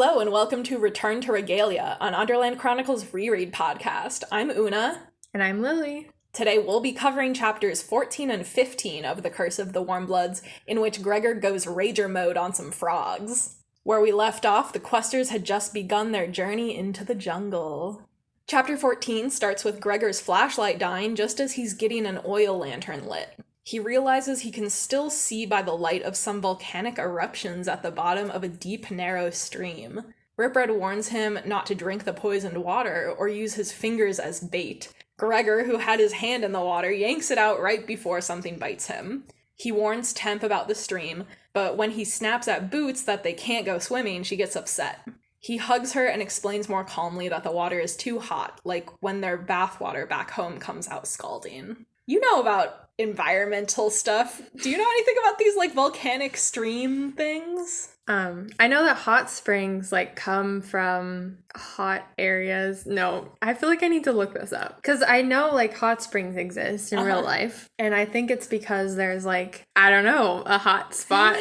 Hello and welcome to Return to Regalia, an Underland Chronicles reread podcast. I'm Oona. And I'm Lily. Today we'll be covering chapters 14 and 15 of The Curse of the Warmbloods, in which Gregor goes rager mode on some frogs. Where we left off, the questers had just begun their journey into the jungle. Chapter 14 starts with Gregor's flashlight dying just as he's getting an oil lantern lit. He realizes he can still see by the light of some volcanic eruptions at the bottom of a deep, narrow stream. Ripred warns him not to drink the poisoned water or use his fingers as bait. Gregor, who had his hand in the water, yanks it out right before something bites him. He warns Temp about the stream, but when he snaps at Boots that they can't go swimming, she gets upset. He hugs her and explains more calmly that the water is too hot, like when their bathwater back home comes out scalding. You know about environmental stuff. Do you know anything about these, volcanic stream things? I know that hot springs, come from hot areas. No, I feel like I need to look this up. Because I know, hot springs exist in real life. And I think it's because there's, a hot spot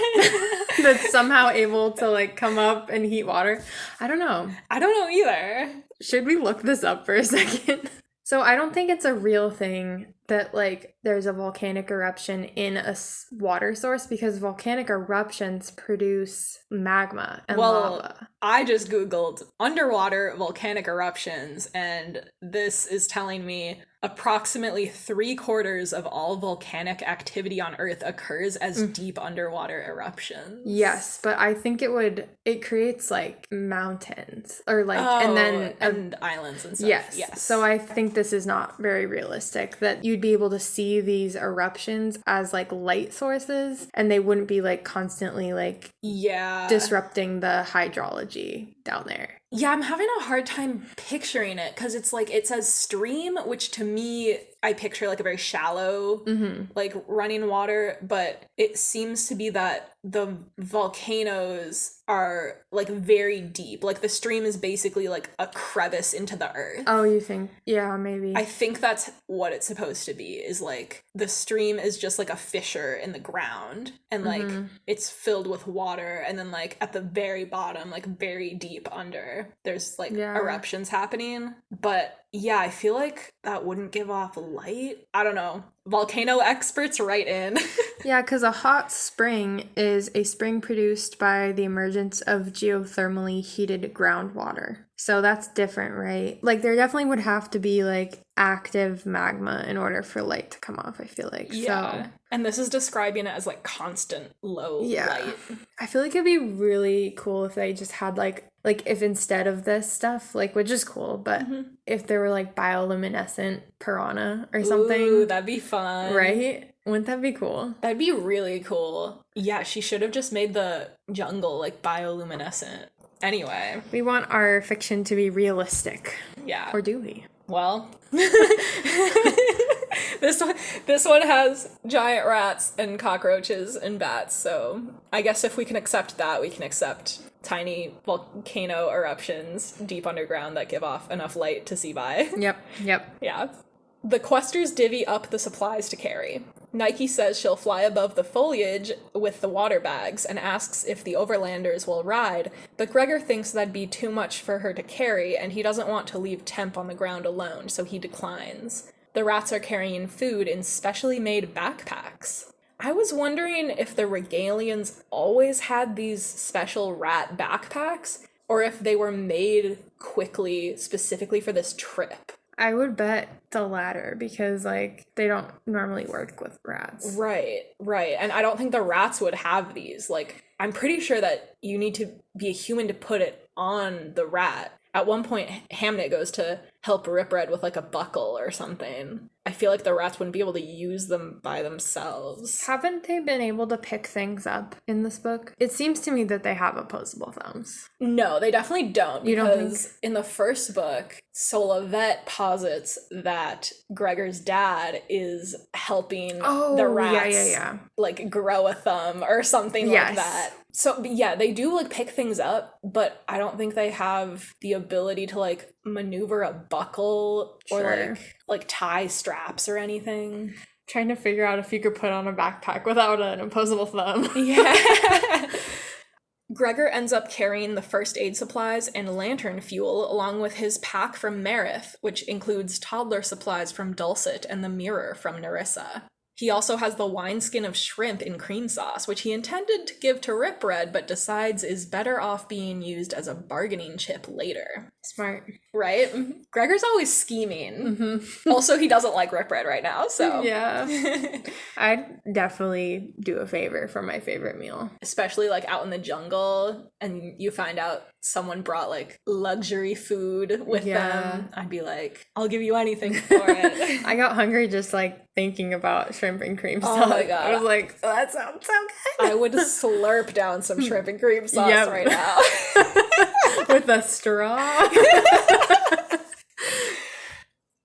that's somehow able to, come up and heat water. I don't know. I don't know either. Should we look this up for a second? So I don't think it's a real thing that, there's a volcanic eruption in a water source because volcanic eruptions produce magma and lava. I just Googled underwater volcanic eruptions, and this is telling me approximately 3/4 of all volcanic activity on Earth occurs as deep underwater eruptions. Yes, but I think it creates, mountains or, and islands and stuff. Yes. So I think this is not very realistic that you'd be able to see these eruptions as, light sources, and they wouldn't be, constantly, disrupting the hydrology down there. Yeah, I'm having a hard time picturing it because it's it says stream, which to me, I picture a very shallow, running water, but it seems to be that the volcanoes are very deep. The stream is basically a crevice into the earth. Oh, you think? Yeah, maybe. I think that's what it's supposed to be, is the stream is just a fissure in the ground and it's filled with water, and then at the very bottom, very deep under, there's eruptions happening. But yeah, I feel that wouldn't give off light. I don't know. Volcano experts write in. Yeah, because a hot spring is a spring produced by the emergence of geothermally heated groundwater. So that's different, right? There definitely would have to be active magma in order for light to come off, I feel like. Yeah. So. And this is describing it as constant low light. I feel it'd be really cool if they just had if instead of this stuff, which is cool, but if there were bioluminescent piranha or something. Ooh, that'd be fun. Right? Wouldn't that be cool? That'd be really cool. Yeah, she should have just made the jungle bioluminescent. Anyway. We want our fiction to be realistic. Yeah. Or do we? Well, this one has giant rats and cockroaches and bats, so I guess if we can accept that, we can accept tiny volcano eruptions deep underground that give off enough light to see by. Yep. Yeah. The questers divvy up the supplies to carry. Nike says she'll fly above the foliage with the water bags and asks if the overlanders will ride, but Gregor thinks that'd be too much for her to carry, and he doesn't want to leave Temp on the ground alone, so he declines. The rats are carrying food in specially made backpacks. I was wondering if the Regalians always had these special rat backpacks, or if they were made quickly specifically for this trip. I would bet the latter because, they don't normally work with rats. Right. And I don't think the rats would have these. I'm pretty sure that you need to be a human to put it on the rat. At one point, Hamnet goes to help Ripred with, a buckle or something. I feel the rats wouldn't be able to use them by themselves. Haven't they been able to pick things up in this book? It seems to me that they have opposable thumbs. No, they definitely don't. You don't think? Because in the first book, Solavet posits that Gregor's dad is helping the rats, grow a thumb or something like that. So, yeah, they do, pick things up, but I don't think they have the ability to, maneuver a buckle or, tie straps or anything. Trying to figure out if you could put on a backpack without an opposable thumb. Yeah. Gregor ends up carrying the first aid supplies and lantern fuel along with his pack from Marith, which includes toddler supplies from Dulcet and the mirror from Nerissa. He also has the wineskin of shrimp in cream sauce, which he intended to give to Rip Red, but decides is better off being used as a bargaining chip later. Smart. Right? Gregor's always scheming. Also, he doesn't like Rip Red right now, so. Yeah. I'd definitely do a favor for my favorite meal. Especially, like, out in the jungle, and you find out someone brought, like, luxury food with them. I'd be like, I'll give you anything for it. I got hungry just, like, thinking about shrimp and cream sauce. Oh my God. I was like, oh, that sounds so good. I would slurp down some shrimp and cream sauce right now. With a straw.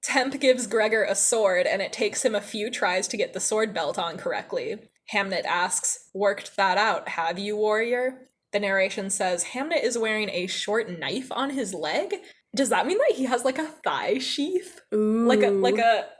Temp gives Gregor a sword, and it takes him a few tries to get the sword belt on correctly. Hamnet asks, "Worked that out, have you, warrior?" The narration says Hamnet is wearing a short knife on his leg. Does that mean that he has like a thigh sheath? Ooh.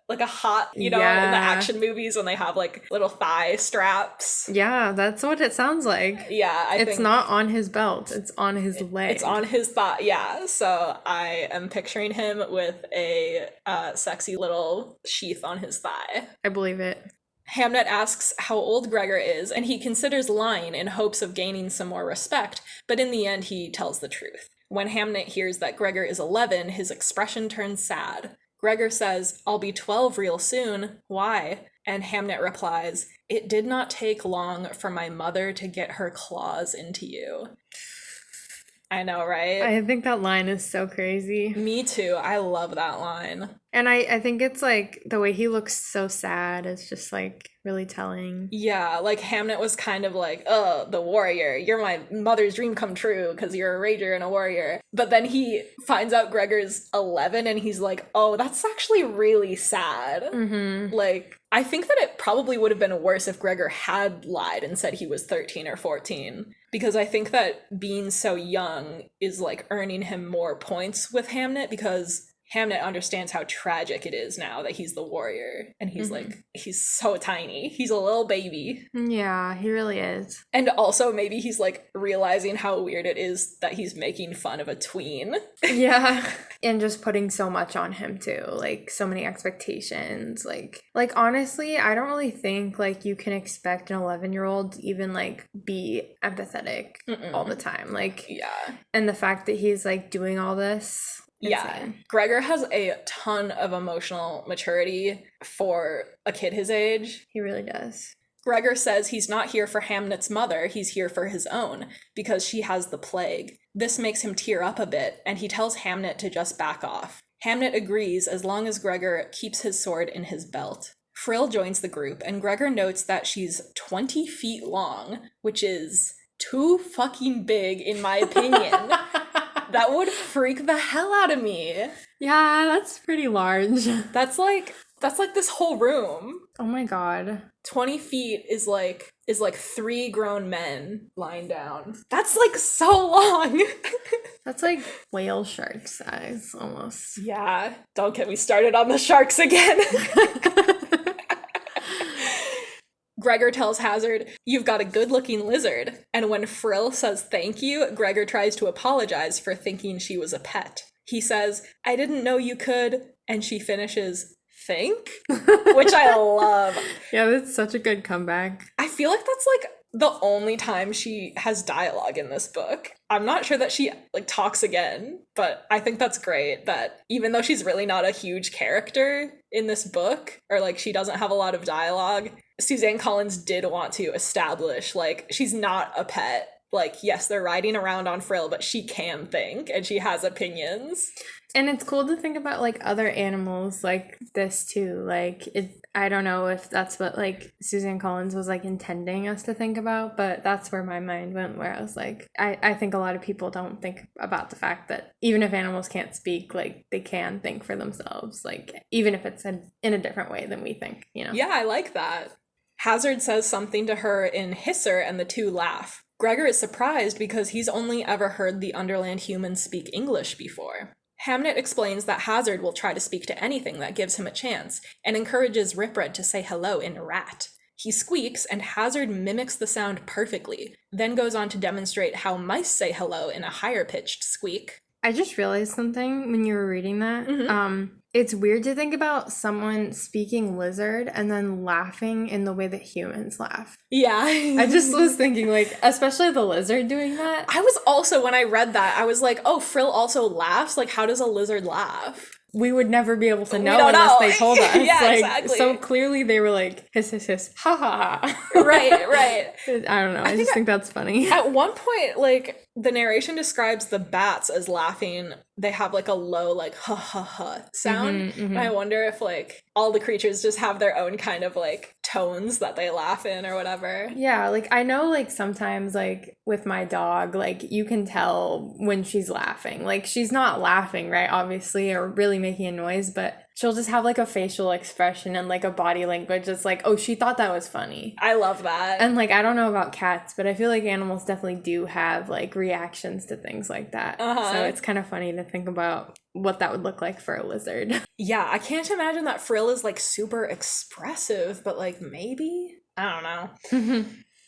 Like a hot, you know, in the action movies when they have like little thigh straps. Yeah, that's what it sounds like. Yeah, I think it's not on his belt, it's on his leg. It's on his thigh, yeah. So I am picturing him with a sexy little sheath on his thigh. I believe it. Hamnet asks how old Gregor is, and he considers lying in hopes of gaining some more respect, but in the end he tells the truth. When Hamnet hears that Gregor is 11, his expression turns sad. Gregor says, "I'll be 12 real soon. Why?" And Hamnet replies, "It did not take long for my mother to get her claws into you." I know, right? I think that line is so crazy. Me too. I love that line. And I think it's like the way he looks so sad is just like really telling. Yeah, like Hamnet was kind of like, "Oh, the warrior, you're my mother's dream come true because you're a rager and a warrior." But then he finds out Gregor's 11 and he's like, "Oh, that's actually really sad." Like, I think that it probably would have been worse if Gregor had lied and said he was 13 or 14. Because I think that being so young is like earning him more points with Hamnet because Hamnet understands how tragic it is now that he's the warrior. And he's like, he's so tiny. He's a little baby. Yeah, he really is. And also maybe he's like realizing how weird it is that he's making fun of a tween. Yeah. And just putting so much on him too. Like so many expectations. Like honestly, I don't really think like you can expect an 11-year-old to even like be empathetic all the time. Like, yeah. And the fact that he's like doing all this. Yeah, Gregor has a ton of emotional maturity for a kid his age. He really does. Gregor says he's not here for Hamnet's mother, he's here for his own, because she has the plague. This makes him tear up a bit, and he tells Hamnet to just back off. Hamnet agrees as long as Gregor keeps his sword in his belt. Frill joins the group, and Gregor notes that she's 20 feet long, which is too fucking big in my opinion. That would freak the hell out of me. Yeah, that's pretty large. That's like this whole room. Oh my god. 20 feet is like 3 grown men lying down. That's like so long. That's like whale shark size almost. Yeah, don't get me started on the sharks again. Gregor tells Hazard, "You've got a good-looking lizard." And when Frill says thank you, Gregor tries to apologize for thinking she was a pet. He says, "I didn't know you could," and she finishes, "think?" Which I love. Yeah, that's such a good comeback. I feel like that's like the only time she has dialogue in this book. I'm not sure that she like talks again, but I think that's great that even though she's really not a huge character in this book, or like she doesn't have a lot of dialogue, Suzanne Collins did want to establish like she's not a pet. Like, yes, they're riding around on Frill, but she can think and she has opinions. And it's cool to think about like other animals like this too. Like I don't know if that's what like Suzanne Collins was like intending us to think about, but that's where my mind went, where I was like, I think a lot of people don't think about the fact that even if animals can't speak, like they can think for themselves, like even if it's in a different way than we think, you know? Yeah, I like that. Hazard says something to her in Hisser and the two laugh. Gregor is surprised because he's only ever heard the Underland humans speak English before. Hamnet explains that Hazard will try to speak to anything that gives him a chance, and encourages Ripred to say hello in Rat. He squeaks, and Hazard mimics the sound perfectly, then goes on to demonstrate how mice say hello in a higher-pitched squeak. I just realized something when you were reading that. It's weird to think about someone speaking lizard and then laughing in the way that humans laugh. Yeah. I just was thinking, like, especially the lizard doing that. I was also, when I read that, I was like, oh, Frill also laughs? Like, how does a lizard laugh? We would never be able to know unless they told us. Yeah, like, exactly. So clearly they were like, hiss, hiss, hiss, ha, ha, ha. Right. I don't know. I just think that's funny. At one point, like, the narration describes the bats as laughing. They have, like, a low, like, ha, ha, ha sound. And I wonder if, like, all the creatures just have their own kind of, like, tones that they laugh in or whatever. Yeah, like, I know, like, sometimes, like, with my dog, like, you can tell when she's laughing. Like, she's not laughing, right, obviously, or really making a noise, but she'll just have, like, a facial expression and, like, a body language that's like, oh, she thought that was funny. I love that. And, like, I don't know about cats, but I feel like animals definitely do have, like, reactions to things like that. So it's kind of funny to think about what that would look like for a lizard. Yeah, I can't imagine that Frill is, like, super expressive, but, like, maybe? I don't know.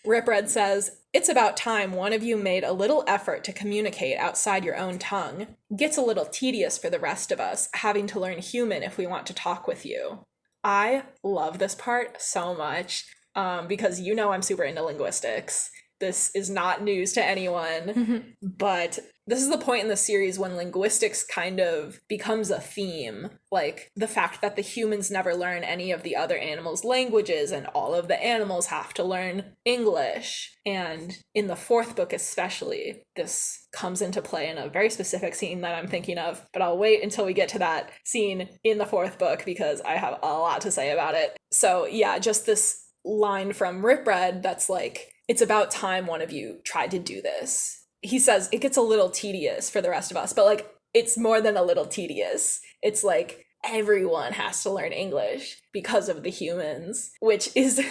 Rip Red says, it's about time one of you made a little effort to communicate outside your own tongue. Gets a little tedious for the rest of us, having to learn human if we want to talk with you. I love this part so much, because you know I'm super into linguistics. This is not news to anyone, but this is the point in the series when linguistics kind of becomes a theme. Like, the fact that the humans never learn any of the other animals' languages, and all of the animals have to learn English. And in the fourth book especially, this comes into play in a very specific scene that I'm thinking of, but I'll wait until we get to that scene in the fourth book because I have a lot to say about it. So yeah, just this line from Rip Red that's like, it's about time one of you tried to do this. He says it gets a little tedious for the rest of us, but like, it's more than a little tedious. It's like everyone has to learn English because of the humans, which is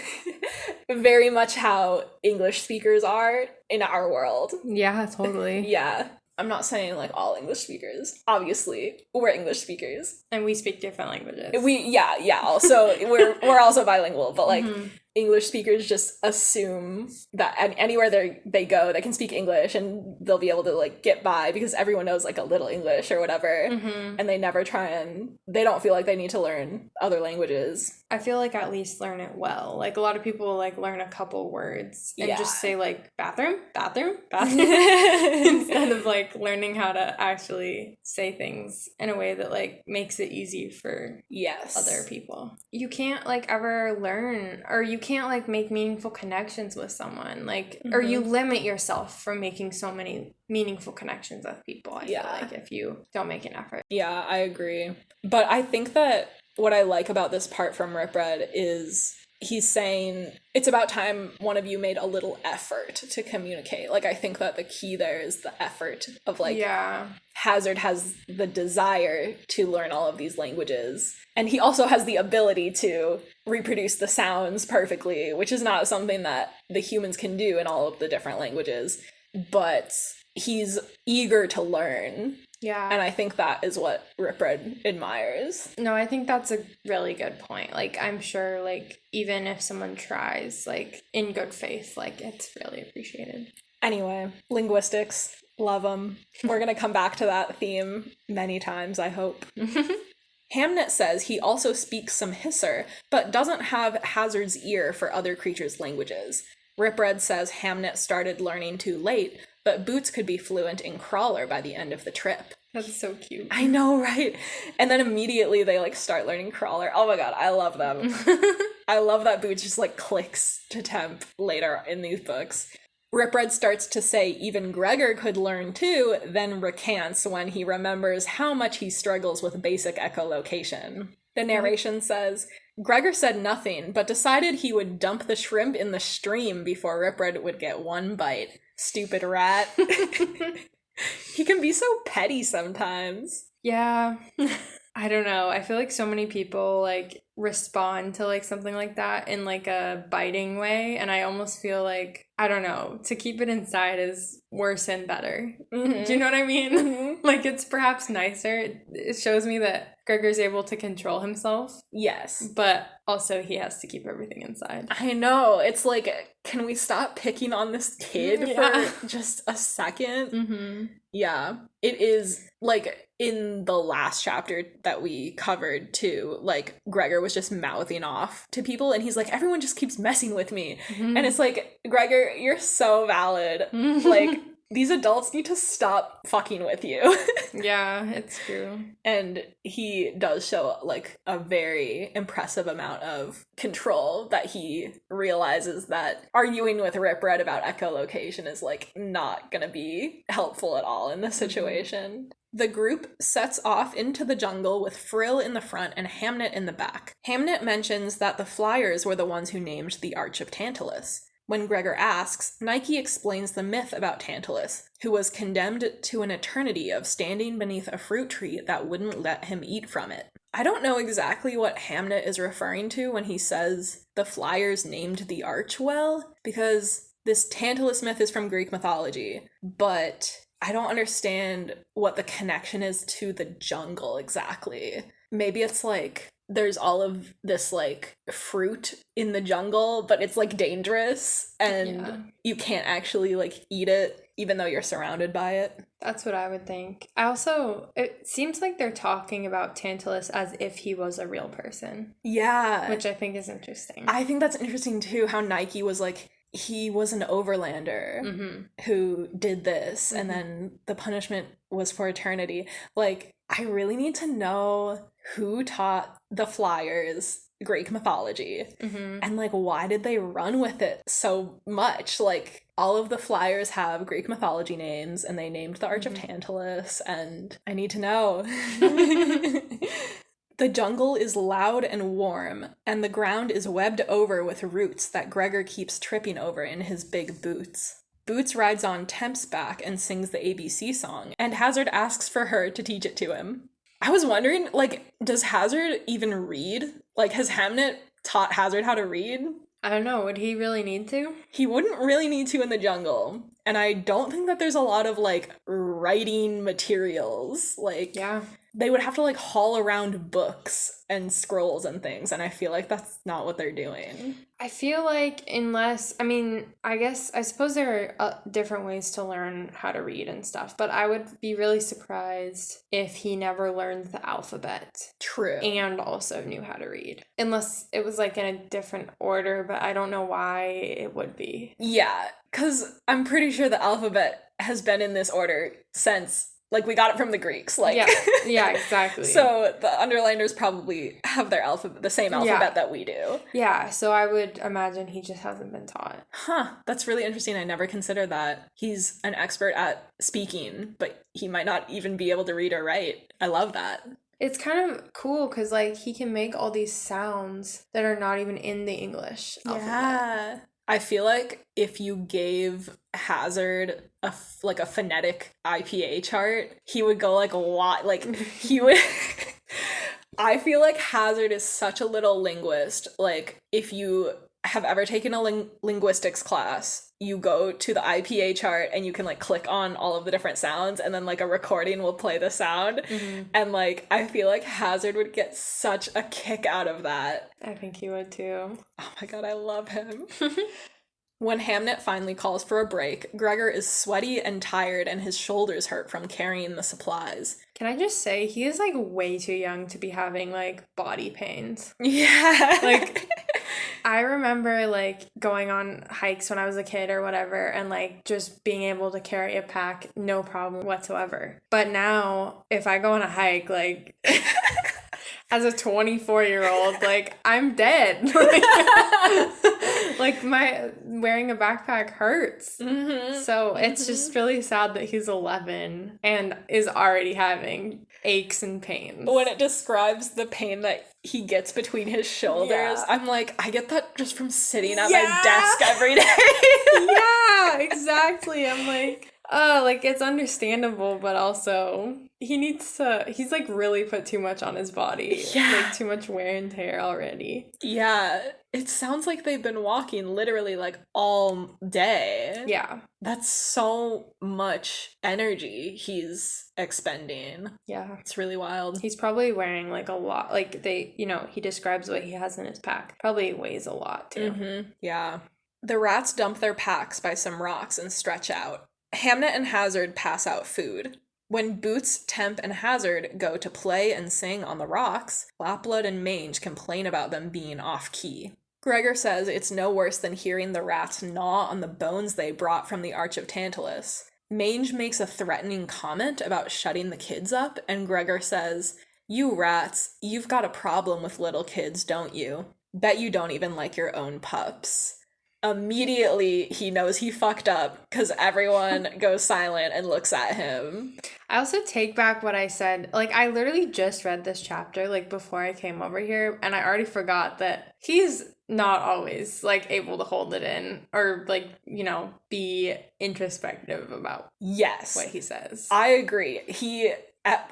very much how English speakers are in our world. Yeah, totally. Yeah. I'm not saying like all English speakers. Obviously, we're English speakers. And we speak different languages. Also we're also bilingual, but like English speakers just assume that anywhere they go, they can speak English and they'll be able to like get by because everyone knows like a little English or whatever. And they never they don't feel like they need to learn other languages. I feel like at least learn it well. Like a lot of people like learn a couple words and just say like bathroom instead of like learning how to actually say things in a way that like makes it easy for other people. You can't like ever learn, or you can't like make meaningful connections with someone, like or you limit yourself from making so many meaningful connections with people. I feel like if you don't make an effort. Yeah, I agree. But I think that what I like about this part from Rip Red is he's saying it's about time one of you made a little effort to communicate. Like, I think that the key there is the effort of like, Hazard has the desire to learn all of these languages. And he also has the ability to reproduce the sounds perfectly, which is not something that the humans can do in all of the different languages. But he's eager to learn. Yeah. And I think that is what Rip Red admires. No, I think that's a really good point. Like, I'm sure, like, even if someone tries, like, in good faith, like, it's really appreciated. Anyway, linguistics, love them. We're going to come back to that theme many times, I hope. Hamnet says he also speaks some Hisser, but doesn't have Hazard's ear for other creatures' languages. Rip Red says Hamnet started learning too late, but Boots could be fluent in Crawler by the end of the trip. That's so cute. I know, right? And then immediately they, like, start learning Crawler. Oh my god, I love them. I love that Boots just, like, clicks to temp later in these books. Rip Red starts to say even Gregor could learn too, then recants when he remembers how much he struggles with basic echolocation. The narration says, Gregor said nothing, but decided he would dump the shrimp in the stream before Rip Red would get one bite. Stupid rat. He can be so petty sometimes. Yeah. I don't know. I feel like so many people, like, respond to like something like that in like a biting way, and I almost feel like, I don't know, to keep it inside is worse and better. Do you know what I mean? Like, it's perhaps nicer. It shows me that Gregor's able to control himself. Yes. But also he has to keep everything inside. I know. It's like, can we stop picking on this kid for just a second? Yeah. It is, like, in the last chapter that we covered, too, like, Gregor was just mouthing off to people, and he's like, everyone just keeps messing with me. And it's like, Gregor, you're so valid. Like, these adults need to stop fucking with you. Yeah, it's true. And he does show, like, a very impressive amount of control, that he realizes that arguing with Rip Red about echolocation is, like, not gonna be helpful at all in this situation. The group sets off into the jungle with Frill in the front and Hamnet in the back. Hamnet mentions that the Flyers were the ones who named the Arch of Tantalus. When Gregor asks, Nike explains the myth about Tantalus, who was condemned to an eternity of standing beneath a fruit tree that wouldn't let him eat from it. I don't know exactly what Hamnet is referring to when he says the Flyers named the Arch well, because this Tantalus myth is from Greek mythology, but I don't understand what the connection is to the jungle exactly. Maybe it's like there's all of this like fruit in the jungle, but it's like dangerous and you can't actually like eat it even though you're surrounded by it. That's what I would think. It seems like they're talking about Tantalus as if he was a real person. Yeah. Which I think is interesting. I think that's interesting too, how Nike was like, he was an overlander who did this, and then the punishment was for eternity. Like, I really need to know who taught the Flyers Greek mythology, and like, why did they run with it so much? Like, all of the Flyers have Greek mythology names, and they named the Arch of Tantalus, and I need to know. The jungle is loud and warm, and the ground is webbed over with roots that Gregor keeps tripping over in his big boots. Boots rides on Temp's back and sings the ABC song, and Hazard asks for her to teach it to him. I was wondering, like, does Hazard even read? Like, has Hamnet taught Hazard how to read? I don't know, would he really need to? He wouldn't really need to in the jungle, and I don't think that there's a lot of, like, writing materials. Like, they would have to like haul around books and scrolls and things, and I feel like that's not what they're doing. I feel like I suppose there are different ways to learn how to read and stuff, but I would be really surprised if he never learned the alphabet. True. And also knew how to read. Unless it was like in a different order, but I don't know why it would be. Yeah, because I'm pretty sure the alphabet has been in this order since, like, we got it from the Greeks. Like, yeah, exactly. So the Underlanders probably have their the same alphabet that we do. Yeah, so I would imagine he just hasn't been taught. Huh, that's really interesting. I never considered that. He's an expert at speaking, but he might not even be able to read or write. I love that. It's kind of cool because, like, he can make all these sounds that are not even in the English alphabet. Yeah. I feel like if you gave Hazard a phonetic IPA chart, he would go like a lot. Like, he would... I feel like Hazard is such a little linguist. Like, if you have ever taken a linguistics class, you go to the IPA chart and you can like click on all of the different sounds, and then like a recording will play the sound. And like, I feel like Hazard would get such a kick out of that. I think he would too. Oh my god, I love him. When Hamnet finally calls for a break, Gregor is sweaty and tired, and his shoulders hurt from carrying the supplies. Can I just say, he is like way too young to be having like body pains. Yeah. Like, I remember like going on hikes when I was a kid or whatever, and like just being able to carry a pack, no problem whatsoever. But now, if I go on a hike, like... as a 24-year-old, like, I'm dead. Like, my wearing a backpack hurts. So it's just really sad that he's 11 and is already having aches and pains. When it describes the pain that he gets between his shoulders, I'm like, I get that just from sitting at my desk every day. Yeah, exactly. I'm like, oh, like, it's understandable, but also, he needs to, he's like really put too much on his body. Yeah. Like too much wear and tear already. Yeah. It sounds like they've been walking literally like all day. Yeah. That's so much energy he's expending. Yeah. It's really wild. He's probably wearing like a lot. Like he describes what he has in his pack. Probably weighs a lot too. Mm-hmm. Yeah. The rats dump their packs by some rocks and stretch out. Hamnet and Hazard pass out food. When Boots, Temp, and Hazard go to play and sing on the rocks, Lapblood and Mange complain about them being off-key. Gregor says it's no worse than hearing the rats gnaw on the bones they brought from the Arch of Tantalus. Mange makes a threatening comment about shutting the kids up, and Gregor says, "You rats, you've got a problem with little kids, don't you? Bet you don't even like your own pups." Immediately, he knows he fucked up because everyone goes silent and looks at him. I also take back what I said. Like, I literally just read this chapter, like, before I came over here, and I already forgot that he's not always, like, able to hold it in or, like, be introspective about what he says. I agree. He,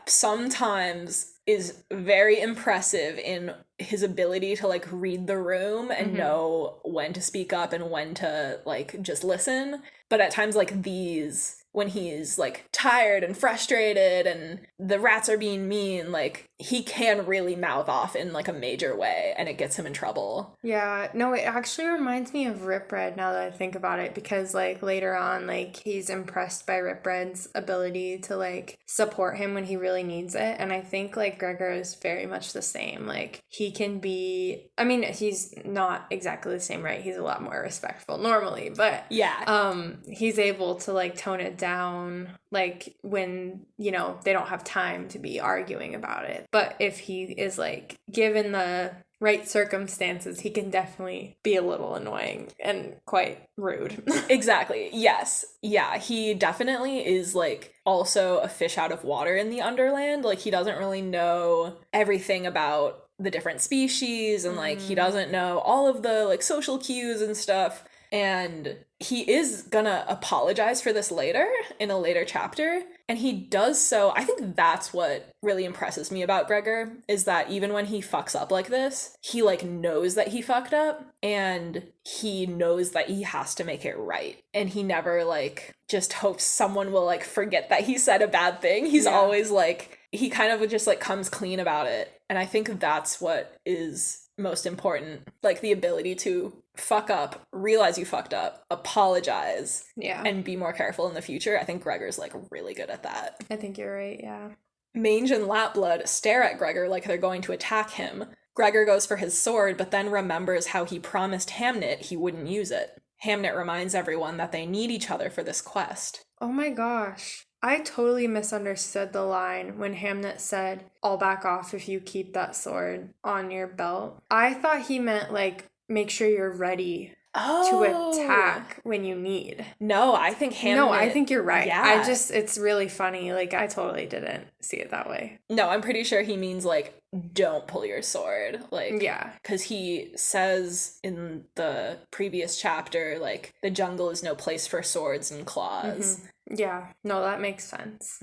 sometimes, is very impressive in his ability to, like, read the room and know when to speak up and when to, like, just listen. But at times like these, when he's, like, tired and frustrated and the rats are being mean, like, he can really mouth off in, like, a major way, and it gets him in trouble. Yeah, no, it actually reminds me of Rip Red now that I think about it, because, like, later on, like, he's impressed by Rip Red's ability to, like, support him when he really needs it, and I think, like, Gregor is very much the same. Like, he can be, I mean, he's not exactly the same, right? He's a lot more respectful normally, but he's able to, like, tone it down, like, when, they don't have time to be arguing about it. But if he is, like, given the right circumstances, he can definitely be a little annoying and quite rude. Exactly. Yes. Yeah, he definitely is, like, also a fish out of water in the Underland. Like, he doesn't really know everything about the different species, and, like, he doesn't know all of the, like, social cues and stuff. And he is gonna apologize for this later, in a later chapter. And he does so, I think that's what really impresses me about Gregor, is that even when he fucks up like this, he, like, knows that he fucked up, and he knows that he has to make it right. And he never, like, just hopes someone will, like, forget that he said a bad thing. He's always, like, he kind of just, like, comes clean about it. And I think that's what is most important, like, the ability to fuck up, realize you fucked up, apologize, and be more careful in the future. I think Gregor's, like, really good at that. I think you're right, yeah. Mange and Lapblood stare at Gregor like they're going to attack him. Gregor goes for his sword, but then remembers how he promised Hamnet he wouldn't use it. Hamnet reminds everyone that they need each other for this quest. Oh my gosh. I totally misunderstood the line when Hamnet said, "I'll back off if you keep that sword on your belt." I thought he meant, like, make sure you're ready to attack when you need. No, I think Hamnet... No, I think you're right. Yeah. It's really funny. Like, I totally didn't see it that way. No, I'm pretty sure he means, like, don't pull your sword. Like, yeah. Because he says in the previous chapter, like, the jungle is no place for swords and claws. Yeah. No, that makes sense.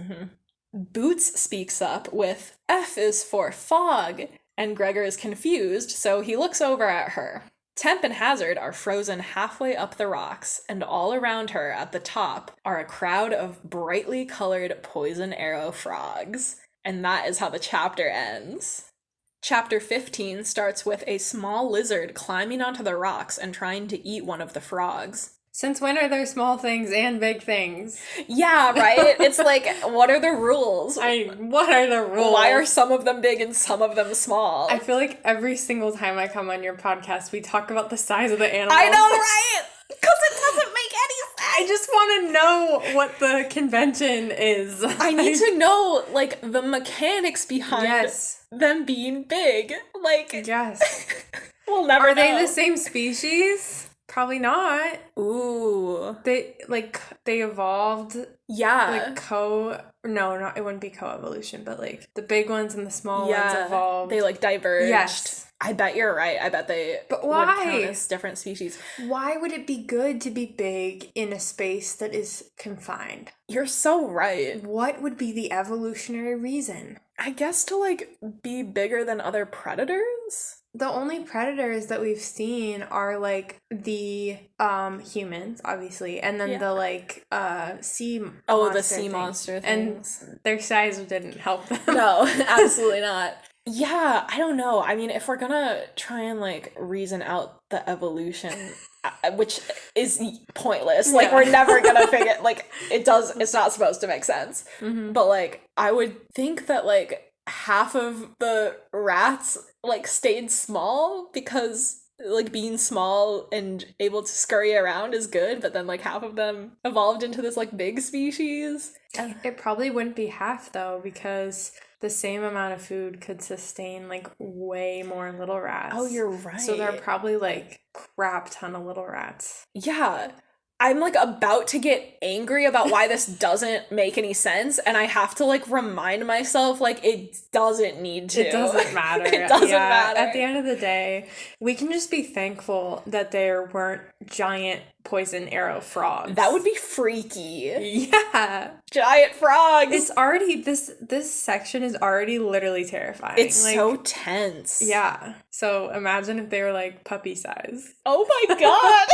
Boots speaks up with, "F is for fog," and Gregor is confused, so he looks over at her. Temp and Hazard are frozen halfway up the rocks, and all around her at the top are a crowd of brightly colored poison arrow frogs. And that is how the chapter ends. Chapter 15 starts with a small lizard climbing onto the rocks and trying to eat one of the frogs. Since when are there small things and big things? Yeah, right? It's like, what are the rules? What are the rules? Why are some of them big and some of them small? I feel like every single time I come on your podcast, we talk about the size of the animals. I know, right? Because it doesn't make any sense. I just want to know what the convention is. I need to know, like, the mechanics behind them being big. Like, we'll never know. Are they the same species? Probably not. Ooh. They evolved. Yeah. Like it wouldn't be co-evolution, but, like, the big ones and the small ones evolved. They, like, diverged. Yes. I bet you're right. I bet they But would why? count as different species. Why would it be good to be big in a space that is confined? You're so right. What would be the evolutionary reason? I guess to, like, be bigger than other predators? The only predators that we've seen are, like, the humans, obviously, and then the, like, sea monster. Oh, the sea monster things. And their size didn't help them. No, absolutely not. Yeah, I don't know. I mean, if we're gonna try and, like, reason out the evolution, which is pointless, like, we're never gonna figure, like, it's not supposed to make sense. Mm-hmm. But, like, I would think that, like, half of the rats, like, stayed small because, like, being small and able to scurry around is good, but then, like, half of them evolved into this, like, big species. It probably wouldn't be half, though, because the same amount of food could sustain, like, way more little rats. Oh, you're right. So there are probably, like, crap ton of little rats. Yeah. I'm, like, about to get angry about why this doesn't make any sense, and I have to, like, remind myself, like, it doesn't need to. It doesn't matter. It doesn't matter. At the end of the day, we can just be thankful that there weren't giant poison arrow frogs. That would be freaky. Yeah. Giant frogs! It's already, this section is already literally terrifying. It's like, so tense. Yeah. So imagine if they were, like, puppy size. Oh my god!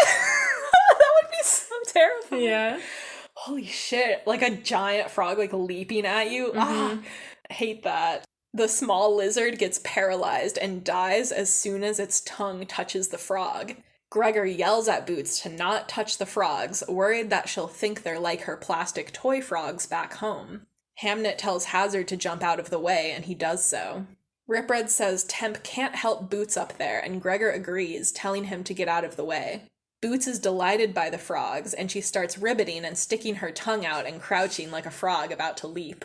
That would be so terrifying. Yeah. Holy shit. Like a giant frog, like, leaping at you. Mm-hmm. I hate that. The small lizard gets paralyzed and dies as soon as its tongue touches the frog. Gregor yells at Boots to not touch the frogs, worried that she'll think they're like her plastic toy frogs back home. Hamnet tells Hazard to jump out of the way, and he does so. Ripred says Temp can't help Boots up there, and Gregor agrees, telling him to get out of the way. Boots is delighted by the frogs, and she starts ribbiting and sticking her tongue out and crouching like a frog about to leap.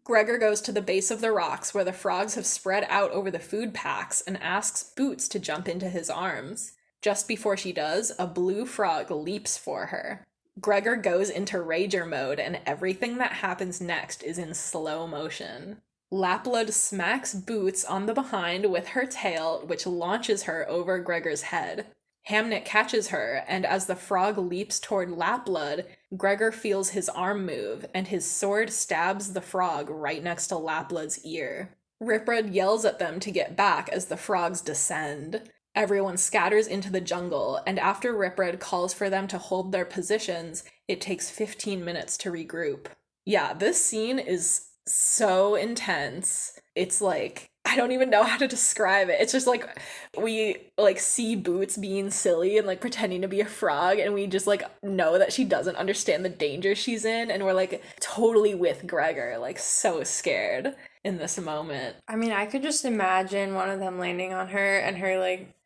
Gregor goes to the base of the rocks where the frogs have spread out over the food packs and asks Boots to jump into his arms. Just before she does, a blue frog leaps for her. Gregor goes into Rager mode, and everything that happens next is in slow motion. Lapblood smacks Boots on the behind with her tail, which launches her over Gregor's head. Hamnet catches her, and as the frog leaps toward Lapblood, Gregor feels his arm move, and his sword stabs the frog right next to Lapblood's ear. Ripred yells at them to get back as the frogs descend. Everyone scatters into the jungle, and after Ripred calls for them to hold their positions, it takes 15 minutes to regroup. Yeah, this scene is so intense. It's like, I don't even know how to describe it. It's just like, we, like, see Boots being silly and, like, pretending to be a frog, and we just, like, know that she doesn't understand the danger she's in, and we're, like, totally with Gregor, like, so scared in this moment. I mean, I could just imagine one of them landing on her and her,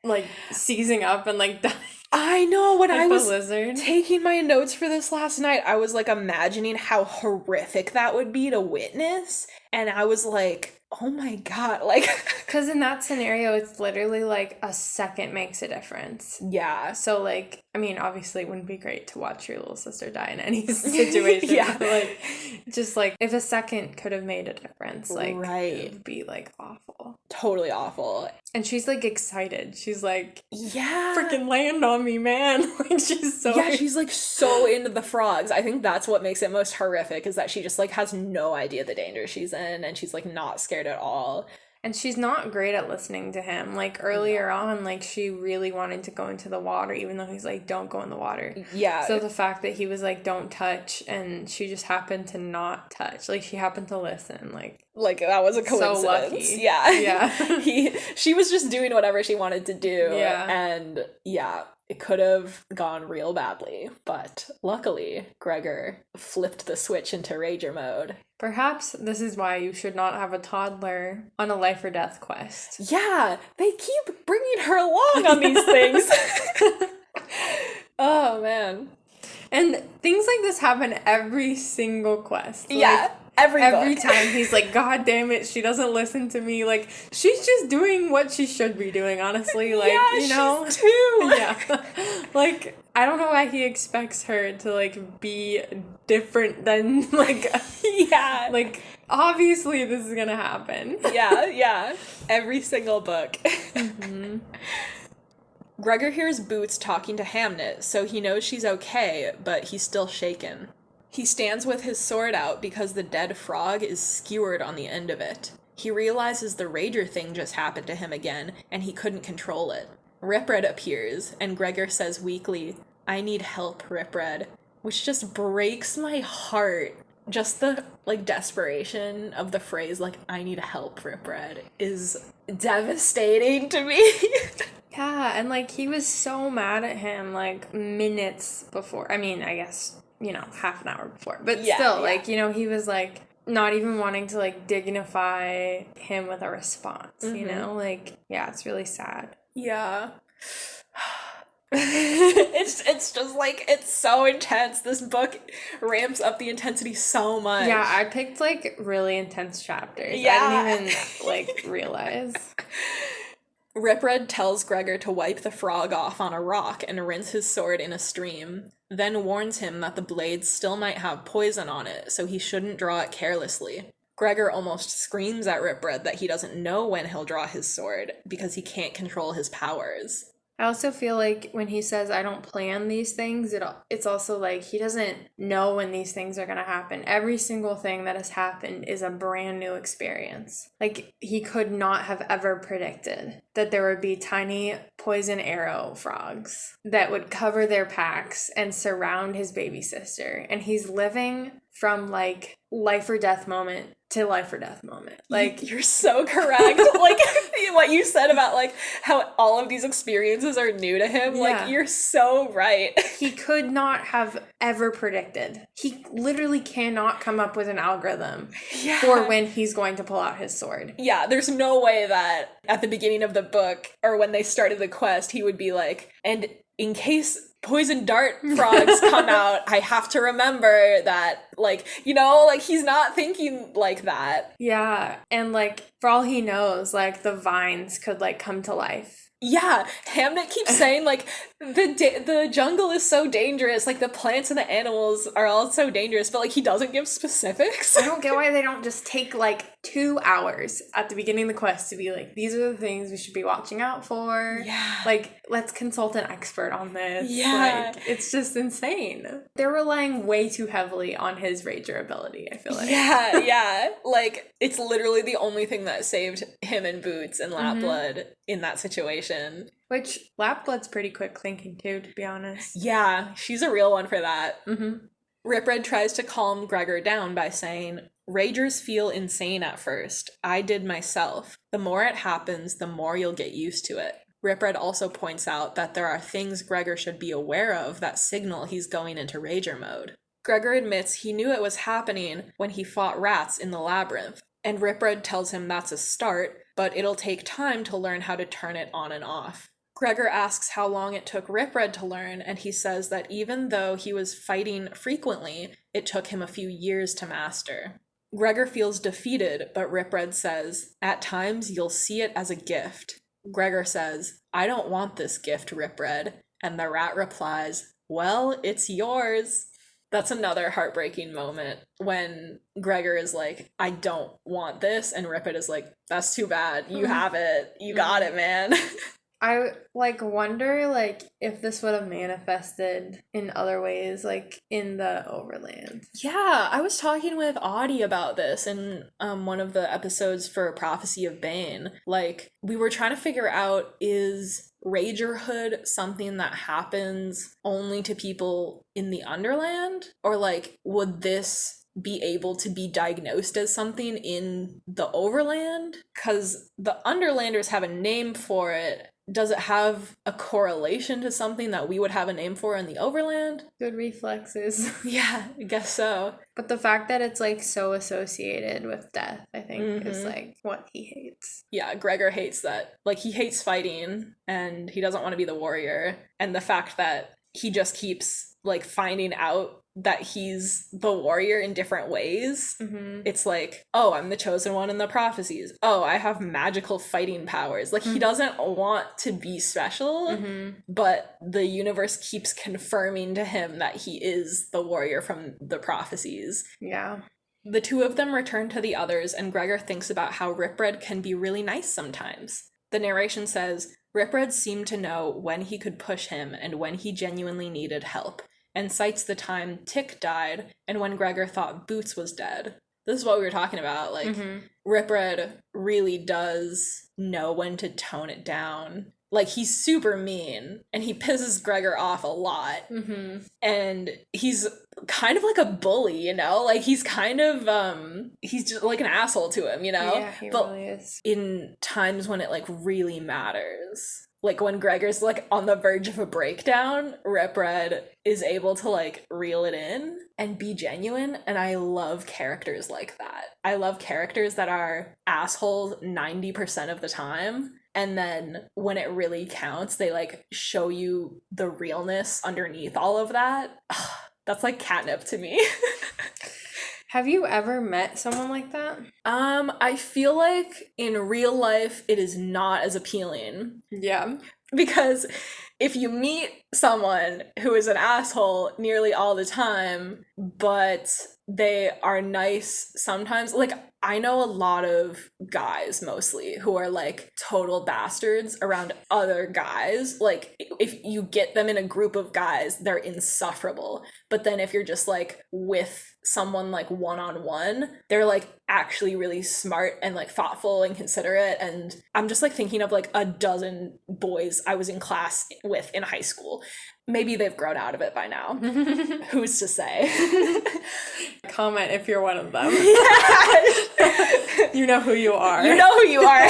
like seizing up and, like, dying. I know, when like I was lizard. taking my notes for this last night, I was, like, imagining how horrific that would be to witness, and I was like, oh my god, like... Because in that scenario, it's literally, like, a second makes a difference. Yeah. So, like, I mean, obviously it wouldn't be great to watch your little sister die in any situation. Yeah. But, like, just, like, if a second could have made a difference, like, right. It would be, like, awful. Totally awful. And she's, like, excited. She's like, yeah, freaking land on me, man. Like, she's so... Yeah, she's, like, so into the frogs. I think that's what makes it most horrific, is that she just, like, has no idea the danger she's in, and she's, like, not scared at all. And she's not great at listening to him. Like, earlier on, like, she really wanted to go into the water, even though he's like, don't go in the water. Yeah. So the fact that he was like, don't touch, and she just happened to not touch. Like, she happened to listen. Like that was a coincidence. So lucky. Yeah. Yeah. She was just doing whatever she wanted to do. Yeah. And, yeah, it could have gone real badly. But luckily, Gregor flipped the switch into Rager mode. Perhaps this is why you should not have a toddler on a life or death quest. Yeah, they keep bringing her along on these things. Oh, man. And things like this happen every single quest. Yeah, every time he's like, God damn it, she doesn't listen to me. Like, she's just doing what she should be doing, honestly. Like, yeah, you know? she's too. Yeah. Like, I don't know why he expects her to, like, be different than, like... Yeah. Like, obviously this is gonna happen. Yeah. Every single book. Mm-hmm. Gregor hears Boots talking to Hamnet, so he knows she's okay, but he's still shaken. He stands with his sword out because the dead frog is skewered on the end of it. He realizes the Rager thing just happened to him again, and he couldn't control it. Ripred appears, and Gregor says weakly, "I need help, Ripred," which just breaks my heart. Just the, desperation of the phrase, "I need help, Ripred," is devastating to me. Yeah, and, he was so mad at him, minutes before. I mean, I guess, half an hour before. But still, he was, not even wanting to, dignify him with a response, yeah, it's really sad. Yeah. it's just it's so intense. This book ramps up the intensity so much. Yeah, I picked really intense chapters. Yeah. I didn't even realize. Ripred tells Gregor to wipe the frog off on a rock and rinse his sword in a stream, then warns him that the blade still might have poison on it, so he shouldn't draw it carelessly. Gregor almost screams at Ripred that he doesn't know when he'll draw his sword, because he can't control his powers. I also feel when he says, "I don't plan these things," it's also he doesn't know when these things are going to happen. Every single thing that has happened is a brand new experience. He could not have ever predicted that there would be tiny poison arrow frogs that would cover their packs and surround his baby sister. And he's living from life or death moment to life or death moment. You're so correct. What you said about how all of these experiences are new to him. Yeah. You're so right. He could not have ever predicted. He literally cannot come up with an algorithm for when he's going to pull out his sword. Yeah, there's no way that at the beginning of the book or when they started the quest, he would be and in case poison dart frogs come out, I have to remember that, he's not thinking like that. Yeah, and, for all he knows, the vines could, come to life. Yeah, Hamnet keeps saying, the jungle is so dangerous, the plants and the animals are all so dangerous, but, he doesn't give specifics. I don't get why they don't just take, 2 hours at the beginning of the quest to be these are the things we should be watching out for. Yeah. Let's consult an expert on this. Yeah. It's just insane. They're relying way too heavily on his Rager ability, I feel like. Yeah. It's literally the only thing that saved him and Boots and Lapblood in that situation. Which, Lapblood's pretty quick thinking too, to be honest. Yeah, she's a real one for that. Mm-hmm. Ripred tries to calm Gregor down by saying, "Ragers feel insane at first. I did myself. The more it happens, the more you'll get used to it." Ripred also points out that there are things Gregor should be aware of that signal he's going into Rager mode. Gregor admits he knew it was happening when he fought rats in the labyrinth, and Ripred tells him that's a start, but it'll take time to learn how to turn it on and off. Gregor asks how long it took Ripred to learn, and he says that even though he was fighting frequently, it took him a few years to master. Gregor feels defeated, but Ripred says, "At times you'll see it as a gift." Gregor says, "I don't want this gift, Ripred," and the rat replies, "Well, it's yours." That's another heartbreaking moment when Gregor is "I don't want this," and Ripred is "That's too bad. You have it. You got it, man." I wonder if this would have manifested in other ways, in the Overland. Yeah, I was talking with Audie about this in one of the episodes for Prophecy of Bane. We were trying to figure out, is Ragerhood something that happens only to people in the Underland? Or would this be able to be diagnosed as something in the Overland? Because the Underlanders have a name for it. Does it have a correlation to something that we would have a name for in the Overland? Good reflexes. Yeah, I guess so. But the fact that it's so associated with death, I think, is what he hates. Yeah, Gregor hates that. He hates fighting and he doesn't want to be the warrior. And the fact that he just keeps finding out that he's the warrior in different ways. Mm-hmm. It's oh, I'm the chosen one in the prophecies. Oh, I have magical fighting powers. He doesn't want to be special, but the universe keeps confirming to him that he is the warrior from the prophecies. Yeah. The two of them return to the others, and Gregor thinks about how Ripred can be really nice sometimes. The narration says, Ripred seemed to know when he could push him and when he genuinely needed help, and cites the time Tick died and when Gregor thought Boots was dead. This is what we were talking about. Like, Ripred really does know when to tone it down. Like, he's super mean, and he pisses Gregor off a lot. And he's kind of like a bully, you know? Like, he's kind of, he's just like an asshole to him, you know? Yeah, he really is. In times when it, like, really matters. Like, when Gregor's, like, on the verge of a breakdown, Ripred is able to, like, reel it in and be genuine, and I love characters like that. I love characters that are assholes 90% of the time, and then when it really counts, they, like, show you the realness underneath all of that. That's, like, catnip to me. Have you ever met someone like that? I feel like in real life, it is not as appealing. Yeah. Because if you meet someone who is an asshole nearly all the time, but they are nice sometimes, like, I know a lot of guys mostly who are, like, total bastards around other guys. Like, if you get them in a group of guys, they're insufferable. But then if you're just, like, with someone, like, one-on-one, they're, like, actually really smart and, like, thoughtful and considerate. And I'm just, like, thinking of, like, a dozen boys I was in class with in high school. Maybe they've grown out of it by now. Who's to say? Comment if you're one of them. Yeah. You know who you are. You know who you are.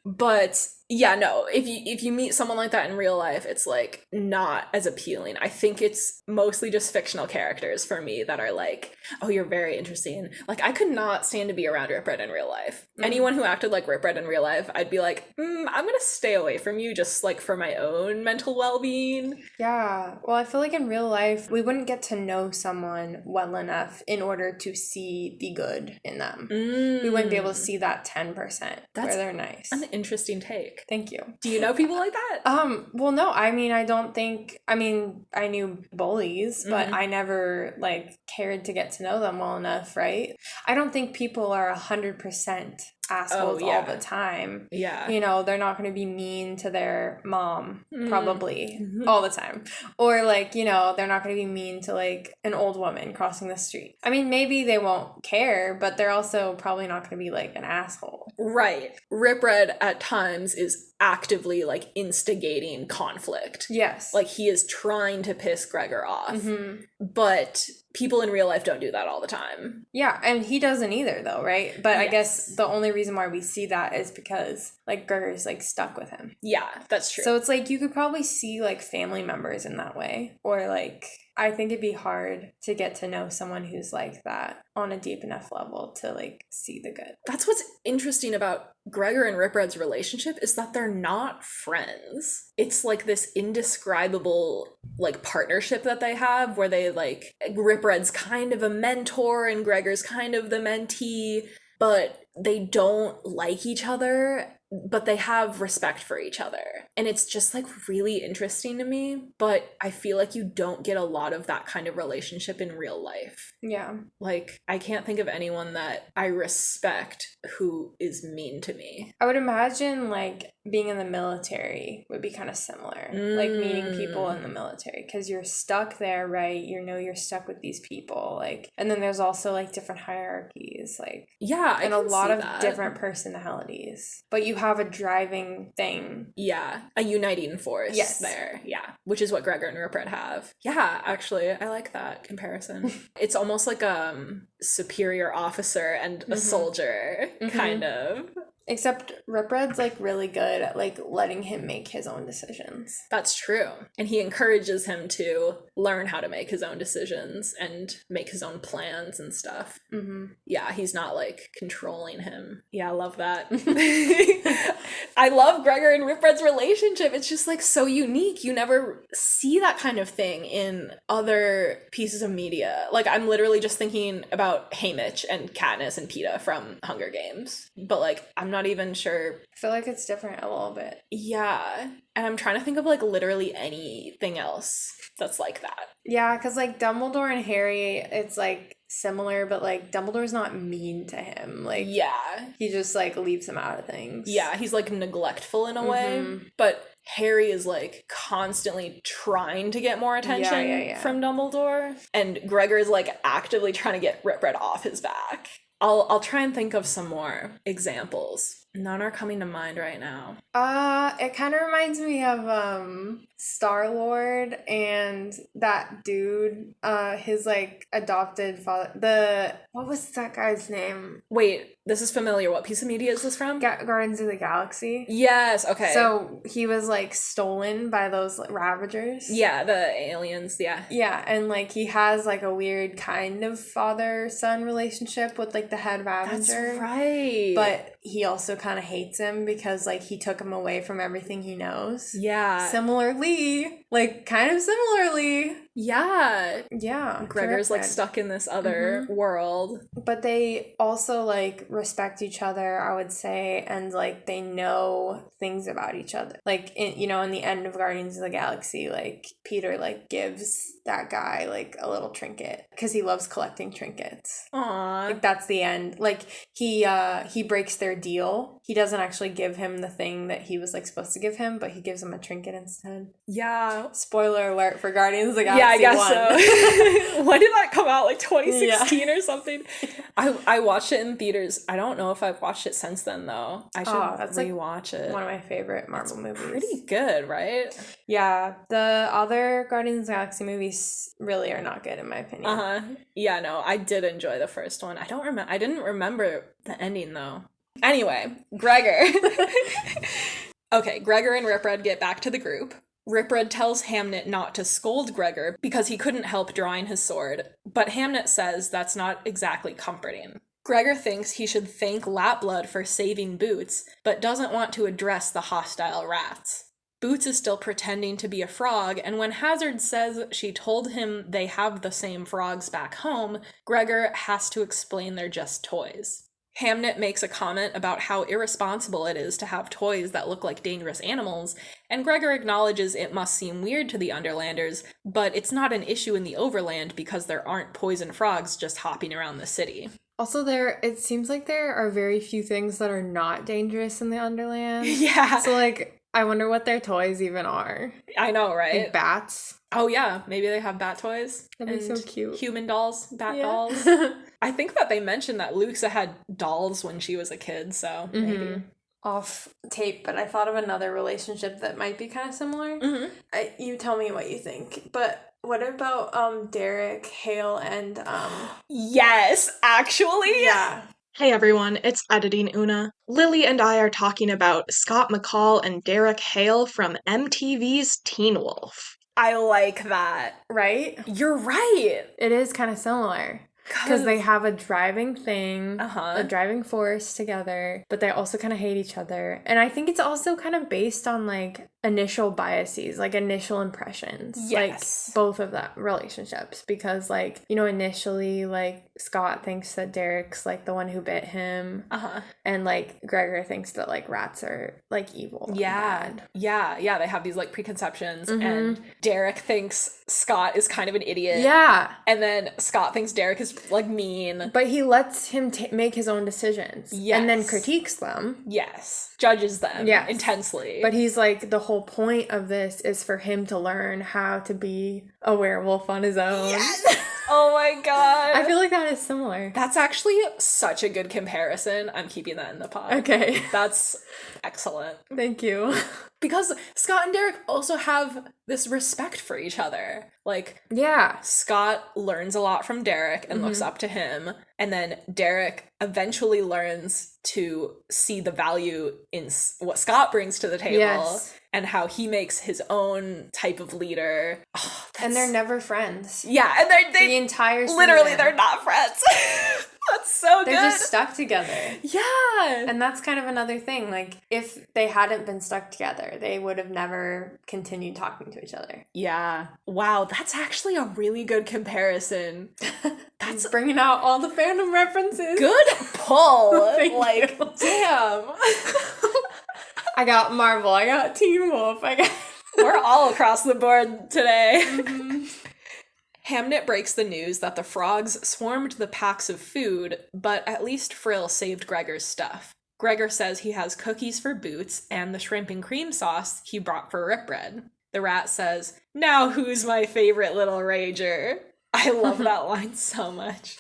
But yeah, no, if you meet someone like that in real life, it's, like, not as appealing. I think it's mostly just fictional characters for me that are like, oh, you're very interesting. Like, I could not stand to be around Ripred in real life. Anyone who acted like Ripred in real life, I'd be like, I'm gonna stay away from you just, like, for my own mental well-being. Yeah. Well, I feel like in real life, we wouldn't get to know someone well enough in order to see the good in them. We wouldn't be able to see that 10% where they're nice. An interesting take. Thank you. Do you know people like that? Well, no, I mean, I knew bullies, but I never, like, cared to get to know them well enough, right? I don't think people are 100% assholes all the time. Yeah. You know, they're not going to be mean to their mom, probably, all the time. Or, like, you know, they're not going to be mean to, like, an old woman crossing the street. I mean, maybe they won't care, but they're also probably not going to be, like, an asshole. Right. Ripred at times is actively, like, instigating conflict. Yes. Like, he is trying to piss Gregor off. But people in real life don't do that all the time. Yeah, and he doesn't either, though, right? But I guess the only reason why we see that is because, like, Gregor's, like, stuck with him. Yeah, that's true. So it's like you could probably see, like, family members in that way. Or, like, I think it'd be hard to get to know someone who's like that on a deep enough level to, like, see the good. That's what's interesting about Gregor and Ripred's relationship is that they're not friends. It's, like, this indescribable, like, partnership that they have where they, like, Ripred's kind of a mentor and Gregor's kind of the mentee, but they don't like each other, but they have respect for each other. And it's just, like, really interesting to me, but I feel like you don't get a lot of that kind of relationship in real life. Yeah. Like, I can't think of anyone that I respect who is mean to me. I would imagine, like, being in the military would be kind of similar. Like, meeting people in the military. Because you're stuck there, right? You know you're stuck with these people. Like, and then there's also, like, different hierarchies. Like, yeah, and a lot of different personalities. But you have a driving thing. Yeah, a uniting force there. Yeah, which is what Gregor and Ripred have. Yeah, actually, I like that comparison. It's almost like a superior officer and a soldier, kind of. Except Ripred's, like, really good at, like, letting him make his own decisions. That's true. And he encourages him to learn how to make his own decisions and make his own plans and stuff. Yeah, he's not, like, controlling him. Yeah, I love that. I love Gregor and Ripred's relationship. It's just, like, so unique. You never see that kind of thing in other pieces of media. Like, I'm literally just thinking about Haymitch and Katniss and Peeta from Hunger Games. But, like, I'm not even sure. I feel like it's different a little bit. Yeah. And I'm trying to think of, like, literally anything else that's like that. Yeah, because, like, Dumbledore and Harry, it's, like, similar, but like Dumbledore's not mean to him. Like, yeah. he just like leaves him out of things. Yeah, he's like neglectful in a way, but Harry is like constantly trying to get more attention from Dumbledore, and Gregor is like actively trying to get Ripred off his back. I'll try and think of some more examples. None are coming to mind right now. It kind of reminds me of Star-Lord and that dude, his like adopted father. What was that guy's name? Wait, this is familiar. What piece of media is this from? Guardians of the Galaxy. Yes, okay. So he was like stolen by those Ravagers. Yeah, the aliens, yeah. Yeah, and like he has like a weird kind of father-son relationship with like the head Ravager. That's right. But he also kind of hates him because like he took him away from everything he knows. Yeah. Similarly. Yeah. Gregor's like stuck in this other world. But they also like respect each other, I would say, and like they know things about each other. Like in the end of Guardians of the Galaxy, like Peter like gives that guy like a little trinket because he loves collecting trinkets. Aww. Like that's the end. Like he breaks their deal. He doesn't actually give him the thing that he was like supposed to give him, but he gives him a trinket instead. Yeah. Spoiler alert for Guardians of the Galaxy. Yeah, I guess so. When did that come out? Like 2016 or something? I watched it in theaters. I don't know if I've watched it since then though. I should rewatch it. One of my favorite Marvel movies. Pretty good, right? Yeah. The other Guardians of the Galaxy movies really are not good in my opinion. Yeah, no, I did enjoy the first one. I didn't remember the ending though. Anyway, Gregor. Okay, Gregor and Ripred get back to the group. Ripred tells Hamnet not to scold Gregor because he couldn't help drawing his sword, but Hamnet says that's not exactly comforting. Gregor thinks he should thank Lapblood for saving Boots, but doesn't want to address the hostile rats. Boots is still pretending to be a frog, and when Hazard says she told him they have the same frogs back home, Gregor has to explain they're just toys. Hamnet makes a comment about how irresponsible it is to have toys that look like dangerous animals, and Gregor acknowledges it must seem weird to the Underlanders, but it's not an issue in the Overland because there aren't poison frogs just hopping around the city. Also, it seems like there are very few things that are not dangerous in the Underland. Yeah. So, like, I wonder what their toys even are. I know, right? Like bats. Oh, yeah. Maybe they have bat toys. That'd be so cute. Human dolls, bat dolls. I think that they mentioned that Luxa had dolls when she was a kid, so maybe. Off tape, but I thought of another relationship that might be kind of similar. You tell me what you think. But what about Derek, Hale, and Yes, actually. Yeah. Hey everyone, it's Editing Oona. Lily and I are talking about Scott McCall and Derek Hale from MTV's Teen Wolf. I like that. Right? You're right. It is kind of similar. Because they have a driving thing, a driving force together, but they also kind of hate each other. And I think it's also kind of based on, like, initial biases, like, initial impressions. Yes. Like, both of that relationships. Because, like, initially, like, Scott thinks that Derek's, like, the one who bit him. And, like, Gregor thinks that, like, rats are, like, evil. Yeah. And bad. Yeah. They have these, like, preconceptions. And Derek thinks Scott is kind of an idiot. Yeah. And then Scott thinks Derek is, like, mean. But he lets him make his own decisions. Yes. And then critiques them. Yes. Judges them. Yes. Intensely. But he's like, the whole point of this is for him to learn how to be a werewolf on his own. Yes! Oh my god. I feel like that is similar. That's actually such a good comparison. I'm keeping that in the pod. Okay. That's excellent. Thank you. Because Scott and Derek also have this respect for each other. Like, yeah, Scott learns a lot from Derek and looks up to him. And then Derek eventually learns to see the value in what Scott brings to the table. Yes. And how he makes his own type of leader. Oh, and they're never friends. Yeah, and they the entire season. Literally, they're not friends. That's so good. They're just stuck together. Yeah. And that's kind of another thing. Like, if they hadn't been stuck together, they would have never continued talking to each other. Yeah. Wow, that's actually a really good comparison. That's bringing out all the fandom references. Good pull. Like, damn. I got Marvel. I got Teen Wolf. We're all across the board today. Hamnet breaks the news that the frogs swarmed the packs of food, but at least Frill saved Gregor's stuff. Gregor says he has cookies for Boots and the shrimp and cream sauce he brought for Ripred. The rat says, "Now who's my favorite little rager?" I love that line so much.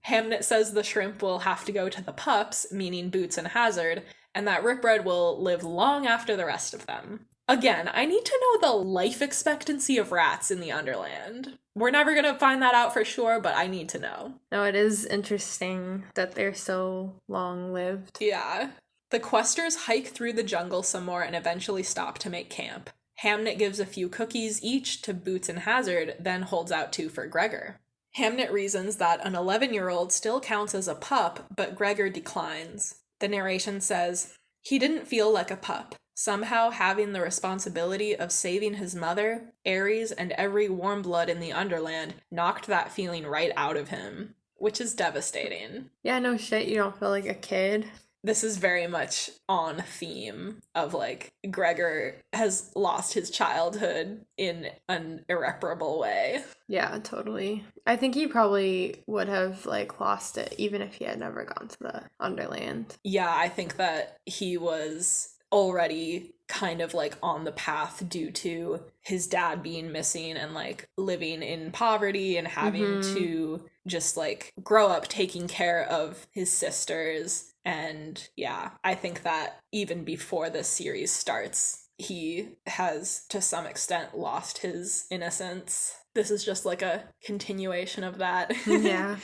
Hamnet says the shrimp will have to go to the pups, meaning Boots and Hazard, and that Ripred will live long after the rest of them. Again, I need to know the life expectancy of rats in the Underland. We're never going to find that out for sure, but I need to know. No, it is interesting that they're so long-lived. Yeah. The questers hike through the jungle some more and eventually stop to make camp. Hamnet gives a few cookies each to Boots and Hazard, then holds out 2 for Gregor. Hamnet reasons that an 11-year-old still counts as a pup, but Gregor declines. The narration says, "He didn't feel like a pup. Somehow having the responsibility of saving his mother, Ares, and every warm blood in the Underland knocked that feeling right out of him," which is devastating. Yeah, no shit, you don't feel like a kid. This is very much on theme of, like, Gregor has lost his childhood in an irreparable way. Yeah, totally. I think he probably would have, like, lost it even if he had never gone to the Underland. Yeah, I think that he was already kind of like on the path due to his dad being missing and like living in poverty and having to just like grow up taking care of his sisters. And yeah, I think that even before this series starts, he has to some extent lost his innocence. This is just like a continuation of that. Yeah.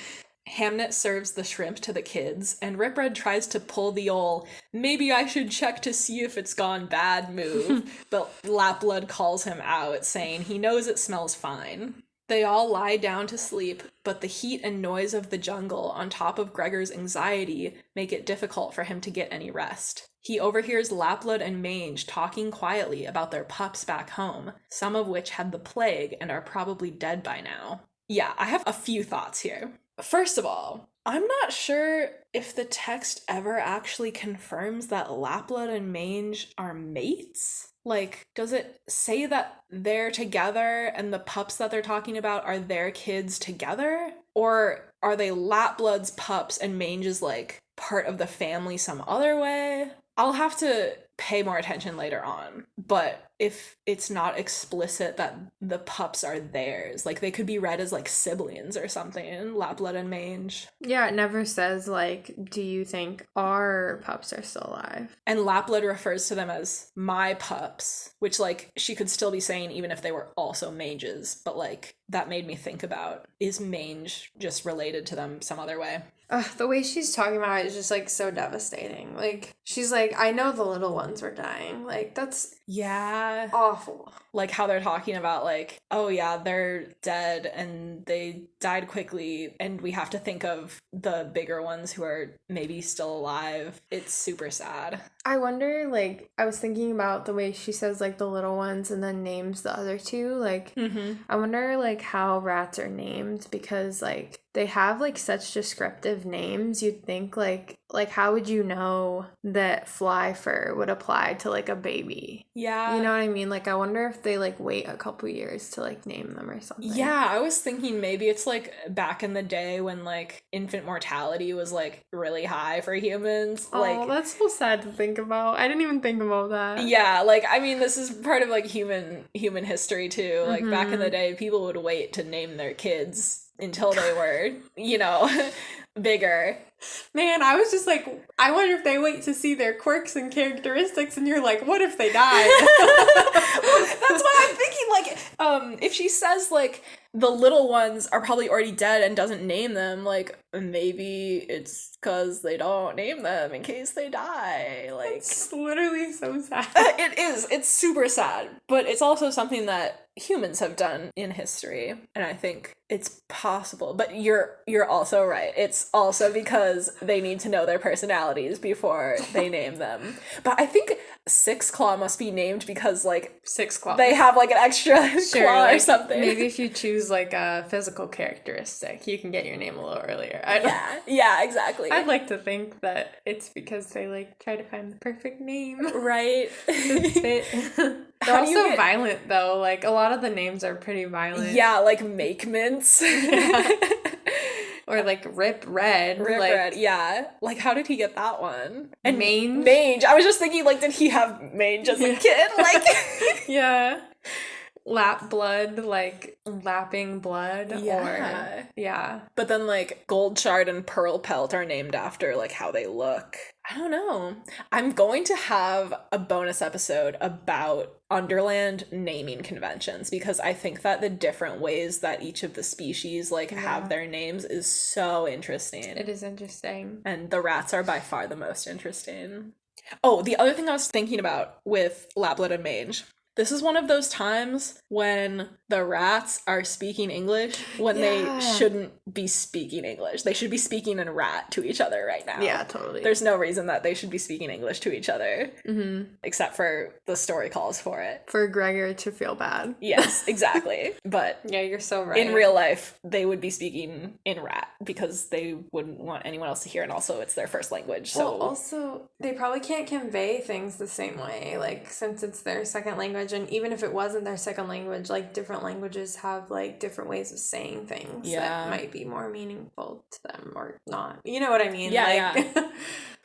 Hamnet serves the shrimp to the kids, and Ripred tries to pull the ol' "maybe I should check to see if it's gone bad" move, but Lapblood calls him out, saying he knows it smells fine. They all lie down to sleep, but the heat and noise of the jungle on top of Gregor's anxiety make it difficult for him to get any rest. He overhears Lapblood and Mange talking quietly about their pups back home, some of which had the plague and are probably dead by now. Yeah, I have a few thoughts here. First of all, I'm not sure if the text ever actually confirms that Lapblood and Mange are mates. Like, does it say that they're together and the pups that they're talking about are their kids together? Or are they Lapblood's pups and Mange is, like, part of the family some other way? I'll have to pay more attention later on. But if it's not explicit that the pups are theirs, like they could be read as like siblings or something, Lapblood and Mange. Yeah, it never says like, do you think our pups are still alive? And Lapblood refers to them as my pups, which like she could still be saying even if they were also Mange's, but like that made me think about, is Mange just related to them some other way? The way she's talking about it is just like so devastating. Like she's like, I know the little ones were dying. Like that's awful. Like how they're talking about like, oh yeah, they're dead and they died quickly and we have to think of the bigger ones who are maybe still alive. It's super sad. I wonder, like, I was thinking about the way she says like the little ones and then names the other two. Like, I wonder like how rats are named, because like they have like such descriptive names. You'd think like how would you know that fly fur would apply to like a baby? Yeah. You know what I mean? Like I wonder if they like wait a couple years to like name them or something. Yeah, I was thinking maybe it's like back in the day when like infant mortality was like really high for humans. Oh, like that's so sad to think about. I didn't even think about that. Yeah, like I mean this is part of like human history too. Like back in the day people would wait to name their kids until they were, you know, bigger. Man, I was just like, I wonder if they wait to see their quirks and characteristics, and you're like, what if they die? Well, that's what I'm thinking. Like, if she says like the little ones are probably already dead and doesn't name them, like maybe it's because they don't name them in case they die. Like, it's literally so sad. It is. It's super sad, but it's also something that humans have done in history, and I think it's possible. But you're also right. It's also because they need to know their personalities before they name them. But I think Six Claw must be named because like Six Claw, they have like an extra claw like, or something. Maybe if you choose like a physical characteristic, you can get your name a little earlier. Yeah, exactly. I'd like to think that it's because they like try to find the perfect name. Right. To fit. They're also violent, though. Like, a lot of the names are pretty violent. Yeah, like Make Mints. Or like Rip Red. Yeah. Like, how did he get that one? And Mange. Mange. I was just thinking, like, did he have mange as a kid? Like, yeah. Lap blood, like lapping blood. Yeah. Or, yeah. But then, like, Gold Shard and Pearl Pelt are named after, like, how they look. I don't know. I'm going to have a bonus episode about Underland naming conventions because I think that the different ways that each of the species, like, have their names is so interesting. It is interesting. And the rats are by far the most interesting. Oh, the other thing I was thinking about with Laplet and Mange. This is one of those times when the rats are speaking English when they shouldn't be speaking English. They should be speaking in rat to each other right now. Yeah, totally. There's no reason that they should be speaking English to each other. Mm-hmm. Except for the story calls for it. For Gregor to feel bad. Yes, exactly. But yeah, you're so right. In real life, they would be speaking in rat because they wouldn't want anyone else to hear, and also it's their first language. So also, they probably can't convey things the same way, like, since it's their second language. And even if it wasn't their second language, like, different languages have, like, different ways of saying things that might be more meaningful to them or not. You know what I mean? Yeah, yeah.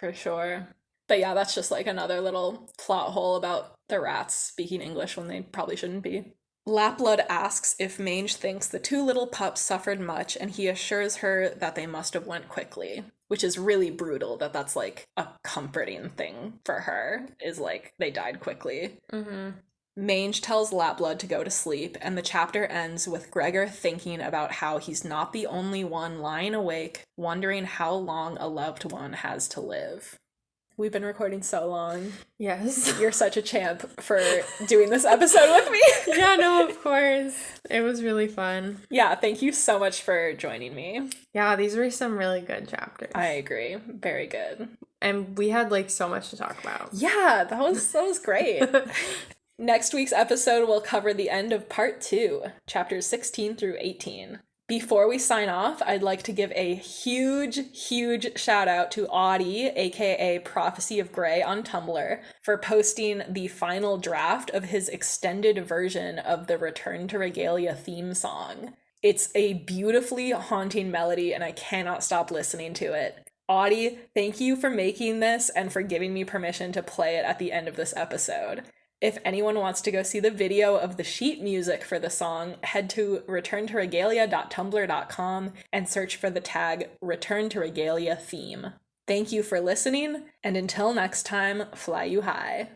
For sure. But yeah, that's just, like, another little plot hole about the rats speaking English when they probably shouldn't be. Lapblood asks if Mange thinks the two little pups suffered much, and he assures her that they must have went quickly. Which is really brutal that that's, like, a comforting thing for her, is, like, they died quickly. Mm-hmm. Mange tells Lapblood to go to sleep, and the chapter ends with Gregor thinking about how he's not the only one lying awake, wondering how long a loved one has to live. We've been recording so long. Yes. You're such a champ for doing this episode with me. Yeah, no, of course. It was really fun. Yeah, thank you so much for joining me. Yeah, these were some really good chapters. I agree. Very good. And we had, like, so much to talk about. Yeah, that was great. Next week's episode will cover the end of part 2, chapters 16 through 18. Before we sign off, I'd like to give a huge shout out to Audie, aka Prophecy of Grey on Tumblr, for posting the final draft of his extended version of the Return to Regalia theme song. It's a beautifully haunting melody, and I cannot stop listening to it. Audie, thank you for making this and for giving me permission to play it at the end of this episode. If anyone wants to go see the video of the sheet music for the song, head to returntoregalia.tumblr.com and search for the tag Return to Regalia theme. Thank you for listening, and until next time, fly you high.